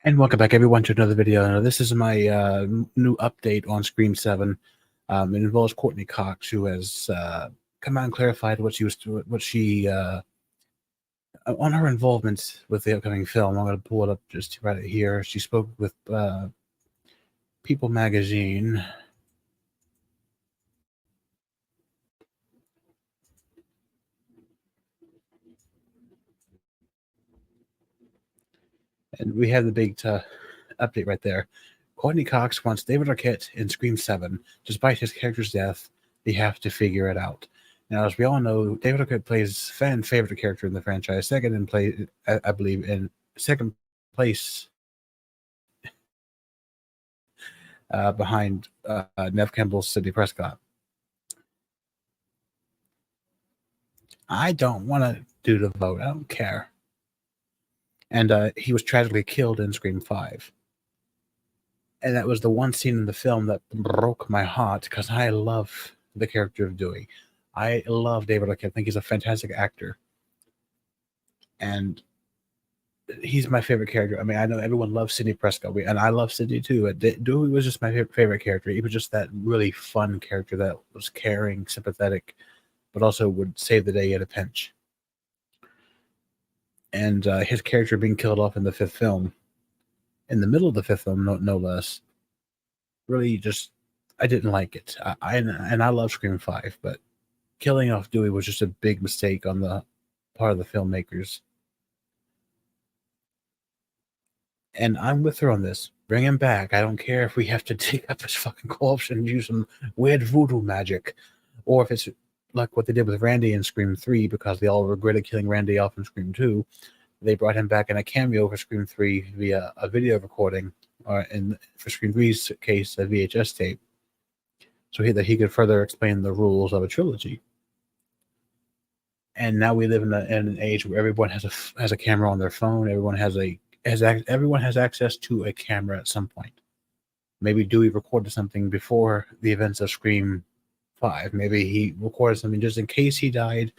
And welcome back, everyone, to another video. Now, this is my new update on Scream 7. It involves Courtney Cox, who has come out and clarified what she on her involvement with the upcoming film. I'm going to pull it up just right here. She spoke with People Magazine. And we have the big update right there. Courtney Cox wants David Arquette in Scream 7. Despite his character's death, they have to figure it out. Now, as we all know, David Arquette plays fan favorite character in the franchise, I believe, in second place behind Nev Campbell's Sidney Prescott. I don't want to do the vote. I don't care. And he was tragically killed in Scream 5. And that was the one scene in the film that broke my heart because I love the character of Dewey. I love David Arquette. I think he's a fantastic actor. And he's my favorite character. I mean, I know everyone loves Sidney Prescott, and I love Sidney too. Dewey was just my favorite character. He was just that really fun character that was caring, sympathetic, but also would save the day at a pinch. And his character being killed off in the fifth film, in the middle of the fifth film, no less, really just, I didn't like it. I love Scream 5, but killing off Dewey was just a big mistake on the part of the filmmakers. And I'm with her on this. Bring him back. I don't care if we have to dig up his fucking corpse and use some weird voodoo magic, or if it's like what they did with Randy in Scream 3, because they all regretted killing Randy off in Scream 2. They brought him back in a cameo for Scream 3 via a video recording, or for Scream 3's case, a VHS tape, so that he could further explain the rules of a trilogy. And now we live in an age where everyone has a camera on their phone. Everyone has access to a camera at some point. Maybe Dewey recorded something before the events of Scream 5. Maybe he recorded something just in case he died.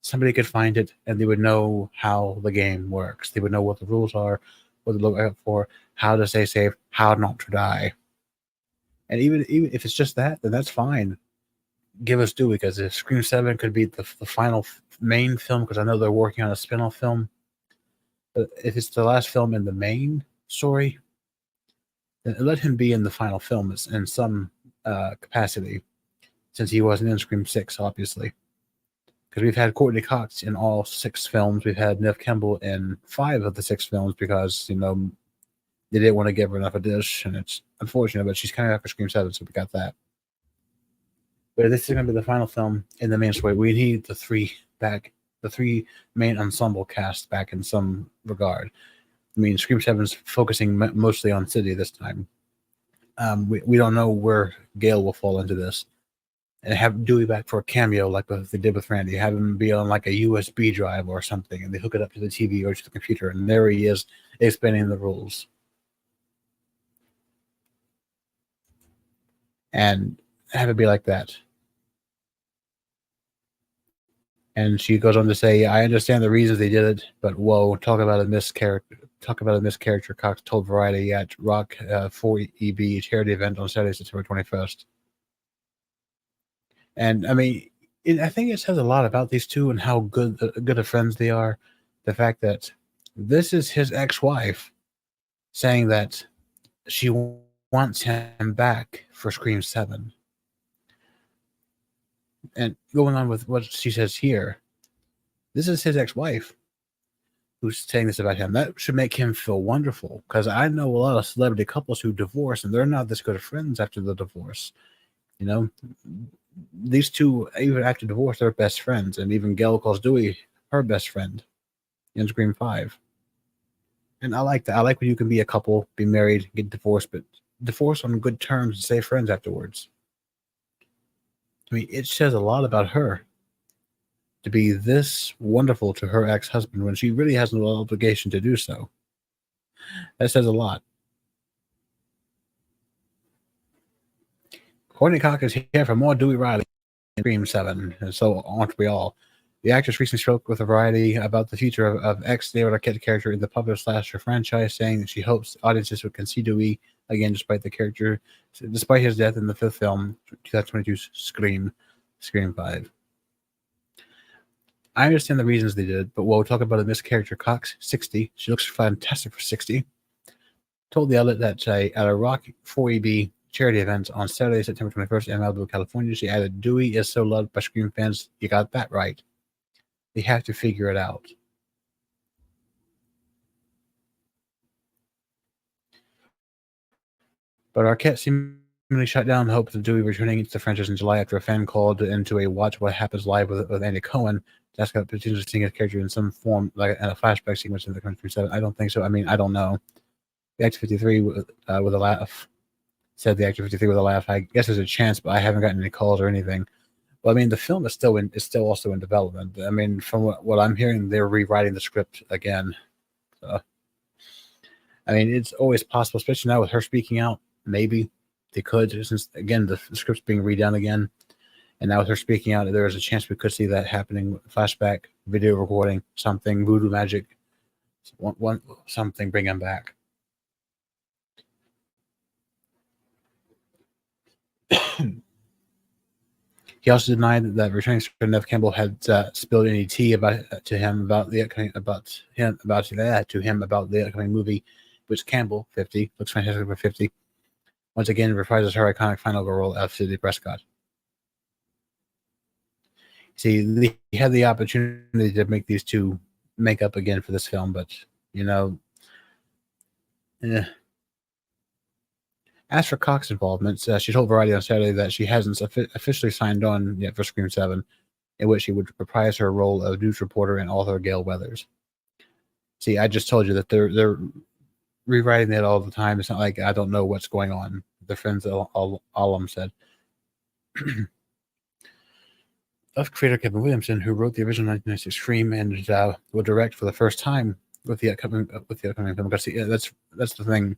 Somebody could find it, and they would know how the game works. They would know what the rules are, what to look out for, how to stay safe, how not to die. And even if it's just that, then that's fine. Give us Dewey, because if Scream 7 could be the final main film, because I know they're working on a spin-off film, but if it's the last film in the main story, then let him be in the final film in some capacity, since he wasn't in Scream 6, obviously. Because we've had Courtney Cox in all 6 films. We've had Nev Campbell in 5 of the 6 films because, they didn't want to give her enough of this, and it's unfortunate, but she's coming back for Scream 7, so we got that. But this is going to be the final film in the main story. We need the three main ensemble cast back in some regard. I mean, Scream 7's focusing mostly on City this time. We don't know where Gale will fall into this. And have Dewey back for a cameo like they did with Randy. Have him be on like a USB drive or something, and they hook it up to the TV or to the computer, and there he is explaining the rules. And have it be like that. And she goes on to say, I understand the reasons they did it, but whoa, talk about a mischaracter, Cox told Variety at Rock 4EB charity event on Saturday, September 21st. And I mean, I think it says a lot about these two and how good of friends they are. The fact that this is his ex-wife saying that she wants him back for Scream 7. And going on with what she says here, this is his ex-wife who's saying this about him. That should make him feel wonderful, because I know a lot of celebrity couples who divorce and they're not this good of friends after the divorce. These two, even after divorce, they're best friends, and even Gail calls Dewey her best friend in Scream 5. And I like that. I like when you can be a couple, be married, get divorced, but divorce on good terms and stay friends afterwards. I mean, it says a lot about her to be this wonderful to her ex-husband when she really has no obligation to do so. That says a lot. Courtney Cox is here for more Dewey Riley in Scream 7, and so aren't we all. The actress recently spoke with Variety about the future of ex-David Arquette character in the popular slasher franchise, saying that she hopes audiences can see Dewey again despite his death in the fifth film, 2022's Scream 5. I understand the reasons they did, but we'll talk about this character, Cox, 60. She looks fantastic for 60. Told the outlet that at a Rock 4EB charity event on Saturday, September 21st in Malibu, California, she added, Dewey is so loved by Scream fans, you got that right. They have to figure it out. But Arquette seemingly shut down hopes of Dewey returning to the franchise in July after a fan called into a Watch What Happens Live with Andy Cohen to ask about potentially seeing his character in some form, like in a flashback sequence in the Country 7. I don't think so. I mean, I don't know. The Actor 53 with a laugh said the Actor 53 with a laugh. I guess there's a chance, but I haven't gotten any calls or anything. Well, I mean, the film is still also in development. I mean, from what I'm hearing, they're rewriting the script again. So, I mean, it's always possible, especially now with her speaking out. Maybe they could, since again the script's being redone again, and now with her speaking out, there is a chance we could see that happening. Flashback, video recording, something, voodoo magic, something, bring him back. He also denied that returning star Neve Campbell had spilled any tea about the upcoming movie, which Campbell, 50, looks fantastic for 50. Once again, reprises her iconic final role of Sidney Prescott. See, they had the opportunity to make these two make up again for this film, but As for Cox's involvement, she told Variety on Saturday that she hasn't officially signed on yet for Scream 7, in which she would reprise her role of news reporter and author Gale Weathers. See, I just told you that they're rewriting it all the time. It's not like I don't know what's going on. The friends Alum said. Of creator Kevin Williamson, who wrote the original 1996 Scream and will direct for the first time with the upcoming film. Because that's the thing.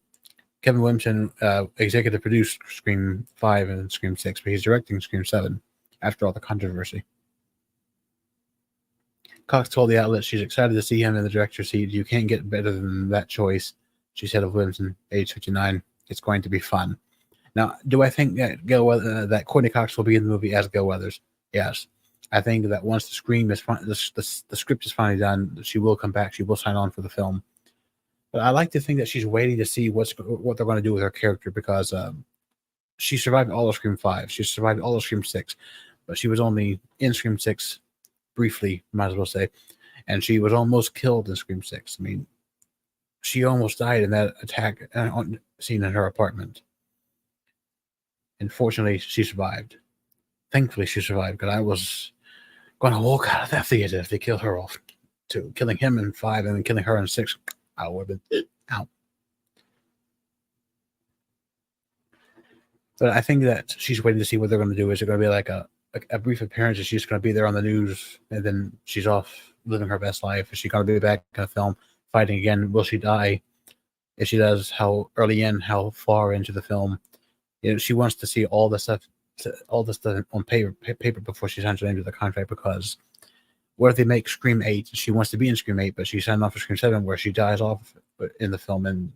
Kevin Williamson executive produced Scream 5 and Scream 6, but he's directing Scream 7 after all the controversy. Cox told the outlet she's excited to see him in the director's seat. You can't get better than that choice, she said of Williamson, age 59. It's going to be fun. Now, do I think that Courtney Cox will be in the movie as Gale Weathers? Yes. I think that once the script is finally done, she will come back. She will sign on for the film. But I like to think that she's waiting to see what they're going to do with her character, because she survived all of Scream 5. She survived all of Scream 6. But she was only in Scream 6 briefly, might as well say. And she was almost killed in Scream 6. I mean, she almost died in that attack scene in her apartment. And fortunately, she survived. Thankfully, she survived, because I was going to walk out of that theater if they killed her off, too. Killing him in 5 and then killing her in 6. I would have been out. But I think that she's waiting to see what they're going to do. Is it going to be like a brief appearance? Is she just going to be there on the news and then she's off living her best life? Is she going to be back in the film fighting again? Will she die? If she does, how early in, how far into the film? She wants to see all the stuff on paper before she signs her name to the contract, because what if they make Scream 8? She wants to be in Scream 8, but she signed off for Scream 7, where she dies off in the film, and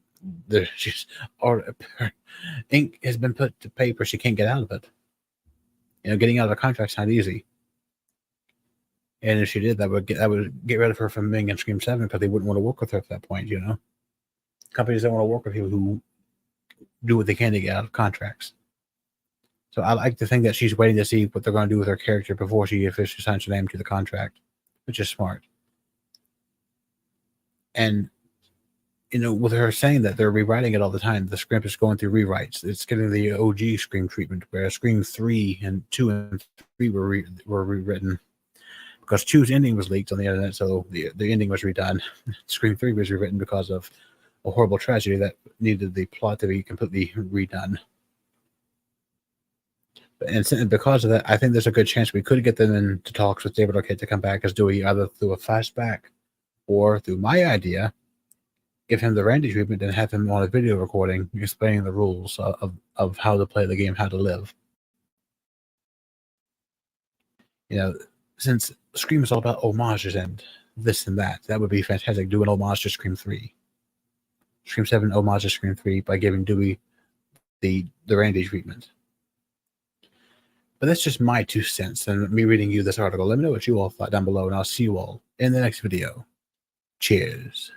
ink has been put to paper. She can't get out of it. Getting out of the contract's not easy. And if she did, that would get rid of her from being in Scream 7, because they wouldn't want to work with her at that point. Companies don't want to work with people who do what they can to get out of contracts. So I like to think that she's waiting to see what they're going to do with her character before she officially signs her name to the contract, which is smart. And, with her saying that they're rewriting it all the time, the script is going through rewrites. It's getting the OG Scream treatment, where Scream 3 and 2 and 3 were rewritten, because 2's ending was leaked on the internet, so the ending was redone. Scream 3 was rewritten because of a horrible tragedy that needed the plot to be completely redone. And because of that, I think there's a good chance we could get them into talks with David Arquette to come back as Dewey, either through a flashback or through my idea, give him the Randy treatment and have him on a video recording explaining the rules of how to play the game, how to live. Since Scream is all about homages and this and that. That would be fantastic. Do an homage to Scream 3. Scream 7 homage to Scream 3 by giving Dewey the Randy treatment. But that's just my 2 cents and me reading you this article. Let me know what you all thought down below, and I'll see you all in the next video. Cheers.